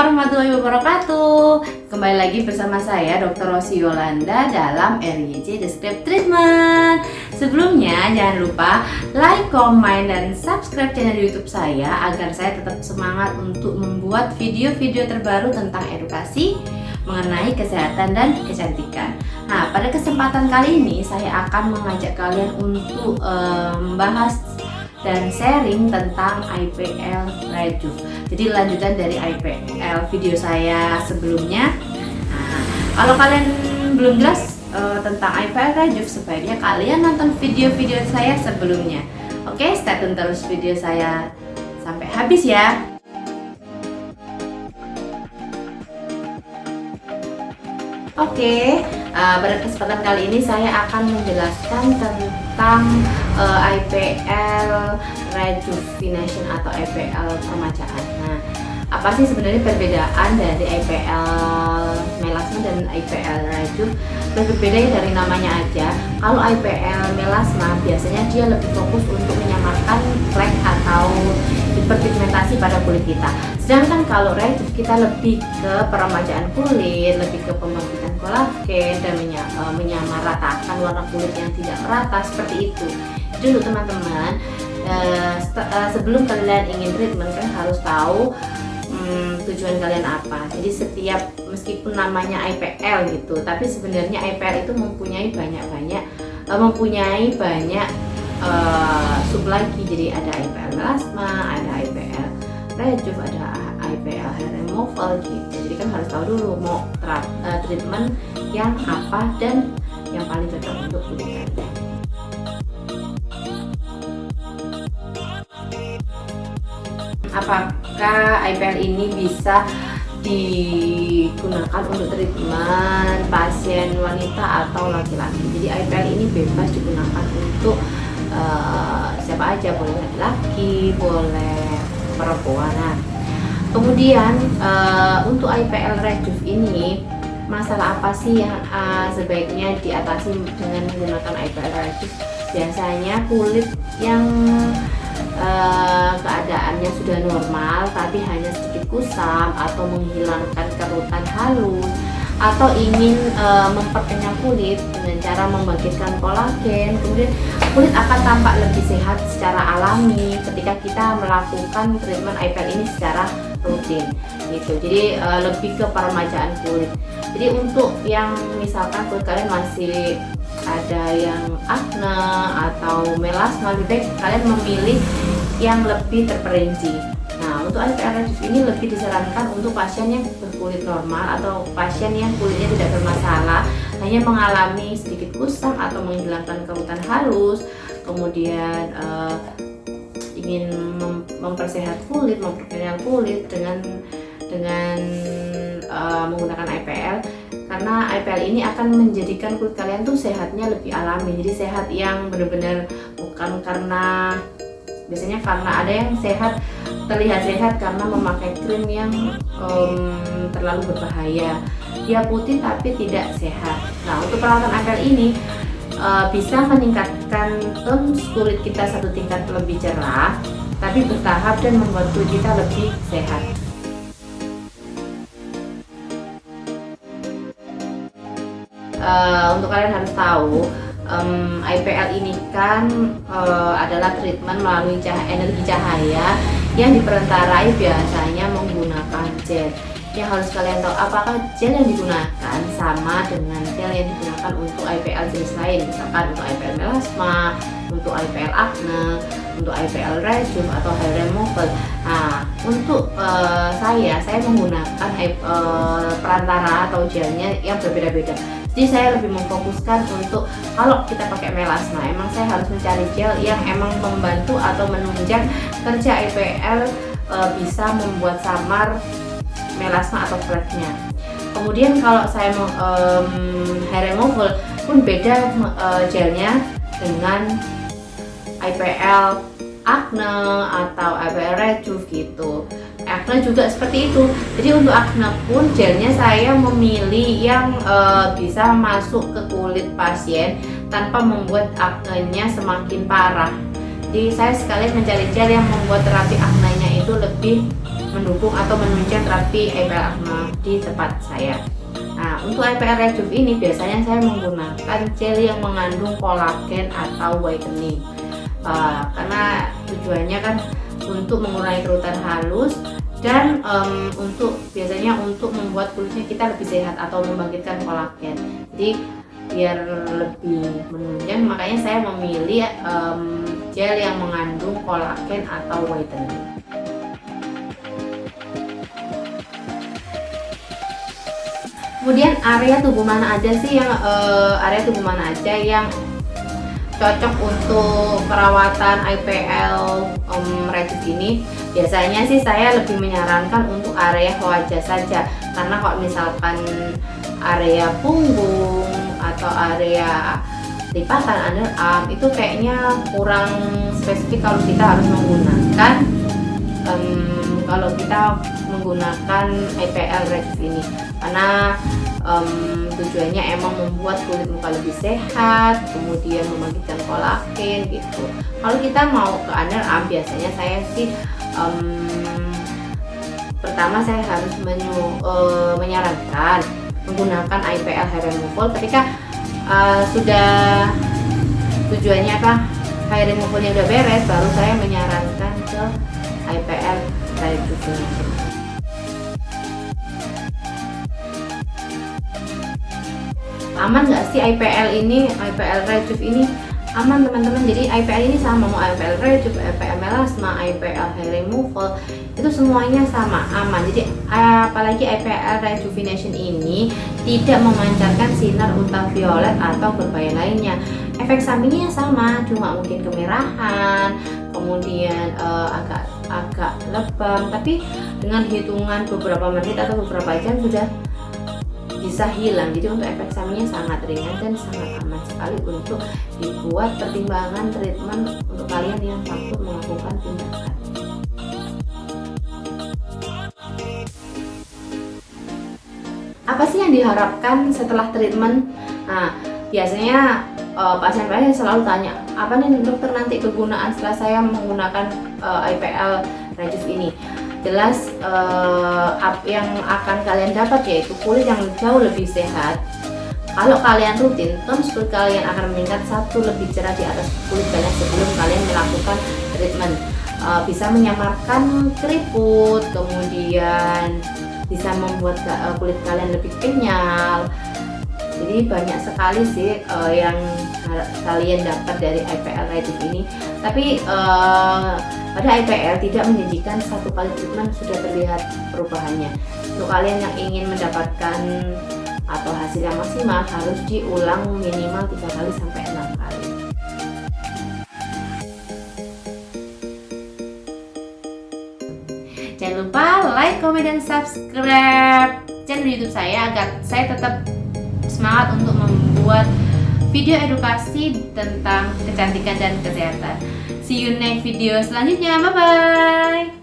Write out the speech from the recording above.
warahmatullahi wabarakatuh. Kembali lagi bersama saya Dr. Rosi Yolanda dalam RYJ The Script Treatment. Sebelumnya jangan lupa like, comment, dan subscribe channel YouTube saya agar saya tetap semangat untuk membuat video-video terbaru tentang edukasi mengenai kesehatan dan kecantikan. Nah, pada kesempatan kali ini saya akan mengajak kalian untuk membahas dan sharing tentang IPL Rejuve. Jadi lanjutan dari IPL video saya sebelumnya. Nah, kalau kalian belum jelas tentang IPL Rejuve, sebaiknya kalian nonton video-video saya sebelumnya. Oke, stay tune terus video saya sampai habis ya. Oke, pada kesempatan kali ini saya akan menjelaskan tentang IPL Rejuvenation atau IPL permajaan. Nah, apa sih sebenarnya perbedaan dari IPL melasma dan IPL Rejuve? Berbeda ya dari namanya aja. Kalau IPL melasma biasanya dia lebih fokus untuk menyamarkan flek atau hiperpigmentasi pada kulit kita. Sedangkan kalau Rejuve kita lebih ke peremajaan kulit, lebih ke pembangkitan kolagen dan menyamaratakan warna kulit yang tidak merata seperti itu. Jadi untuk teman-teman, sebelum kalian ingin treatment kan harus tahu tujuan kalian apa. Jadi setiap meskipun namanya IPL gitu, tapi sebenarnya IPL itu mempunyai banyak sub lagi. Jadi ada IPL melasma, ada IPL Rejuve, ada IPL hair removal gitu. Jadi kan harus tahu dulu mau treatment yang apa dan yang paling cocok untuk kulit kalian. Apakah IPL ini bisa digunakan untuk treatment pasien wanita atau laki-laki? Jadi IPL ini bebas digunakan untuk siapa aja, boleh laki-laki, boleh perempuan. Nah, kemudian untuk IPL Rejuve ini, masalah apa sih yang sebaiknya diatasi dengan menggunakan IPL Rejuve? Biasanya kulit yang keadaannya sudah normal tapi hanya sedikit kusam atau menghilangkan kerutan halus, atau ingin memperkenyang kulit dengan cara membangkitkan kolagen, kemudian kulit akan tampak lebih sehat secara alami ketika kita melakukan treatment IPL ini secara rutin gitu. Jadi lebih ke peremajaan kulit. Jadi untuk yang misalkan kulit kalian masih ada yang akne atau melasma, lebih baik kalian memilih yang lebih terperinci. Nah, untuk IPL Rejuve ini lebih disarankan untuk pasien yang berkulit normal atau pasien yang kulitnya tidak bermasalah, hanya mengalami sedikit kusam atau menghilangkan kerutan halus, kemudian ingin mempersehat kulit, memperkenyang kulit dengan menggunakan IPL. Karena IPL ini akan menjadikan kulit kalian tuh sehatnya lebih alami. Jadi sehat yang benar-benar bukan karena biasanya karena ada yang terlihat sehat karena memakai krim yang terlalu berbahaya. Dia putih tapi tidak sehat. Nah, untuk perawatan IPL ini bisa meningkatkan tone kulit kita satu tingkat lebih cerah, tapi bertahap dan membuat kulit kita lebih sehat. Untuk kalian harus tahu, IPL ini kan adalah treatment melalui energi cahaya yang diperantarai biasanya menggunakan gel. Yang harus kalian tahu, apakah gel yang digunakan sama dengan gel yang digunakan untuk IPL jenis lain, misalkan untuk IPL melasma, untuk IPL acne, untuk IPL Rejuve atau hair removal. Nah, untuk saya menggunakan perantara atau gelnya yang berbeda-beda. Jadi saya lebih memfokuskan untuk kalau kita pakai melasma, emang saya harus mencari gel yang emang membantu atau menunjang kerja IPL, bisa membuat samar melasma atau fleknya. Kemudian kalau saya hair removal pun beda gelnya dengan IPL acne atau IPL Rejuve gitu. Acne juga seperti itu. Jadi untuk acne pun gelnya saya memilih yang bisa masuk ke kulit pasien tanpa membuat acne-nya semakin parah. Jadi saya sekalian mencari gel yang membuat terapi acne-nya itu lebih mendukung atau menunjang terapi IPL acne di tempat saya. Nah, untuk IPL Rejuve ini biasanya saya menggunakan gel yang mengandung kolagen atau whitening, karena tujuannya kan untuk mengurangi kerutan halus dan biasanya untuk membuat kulitnya kita lebih sehat atau membangkitkan kolagen. Jadi biar lebih menunjang, makanya saya memilih gel yang mengandung kolagen atau whitening. Kemudian area tubuh mana aja yang cocok untuk perawatan IPL Rejuve ini? Biasanya sih saya lebih menyarankan untuk area wajah saja, karena kalau misalkan area punggung atau area lipatan underarm itu kayaknya kurang spesifik kalau kita harus menggunakan IPL Rejuve ini, karena tujuannya emang membuat kulit muka lebih sehat, kemudian membangkitkan kolagen gitu. Kalau kita mau ke underarm, biasanya saya sih pertama saya harus menyarankan menggunakan IPL hair removal ketika sudah tujuannya hair removalnya udah beres, baru saya menyarankan ke IPL Rejuve. Aman nggak sih IPL Rejuve ini? Aman teman-teman. Jadi IPL ini sama, mau IPL Rejuve, IPL melasma, IPL hair removal, itu semuanya sama, aman. Jadi apalagi IPL Rejuvenation ini tidak memancarkan sinar ultraviolet atau berbahaya lainnya. Efek sampingnya sama, cuma mungkin kemerahan, kemudian agak lebam, tapi dengan hitungan beberapa menit atau beberapa jam sudah bisa hilang. Jadi untuk efek sampingnya sangat ringan dan sangat aman sekali untuk dibuat pertimbangan treatment untuk kalian yang takut melakukan tindakan. Apa sih yang diharapkan setelah treatment? Nah, biasanya pasien-pasien selalu tanya, apa nih dokter nanti kegunaan setelah saya menggunakan IPL Rejuve ini? Jelas yang akan kalian dapat yaitu kulit yang jauh lebih sehat. Kalau kalian rutin, tone kulit kalian akan meningkat 1 lebih cerah di atas kulit kalian sebelum kalian melakukan treatment. Bisa menyamarkan keriput, kemudian bisa membuat kulit kalian lebih kenyal. Jadi banyak sekali sih yang kalian dapat dari IPL Rejuve ini. Tapi pada IPL tidak menjanjikan 1 kali treatment sudah terlihat perubahannya. Untuk kalian yang ingin mendapatkan atau hasil yang maksimal, harus diulang minimal 3 kali sampai 6 kali. Jangan lupa like, comment, dan subscribe channel YouTube saya agar saya tetap semangat untuk membuat video edukasi tentang kecantikan dan kesehatan. See you next video selanjutnya. Bye bye.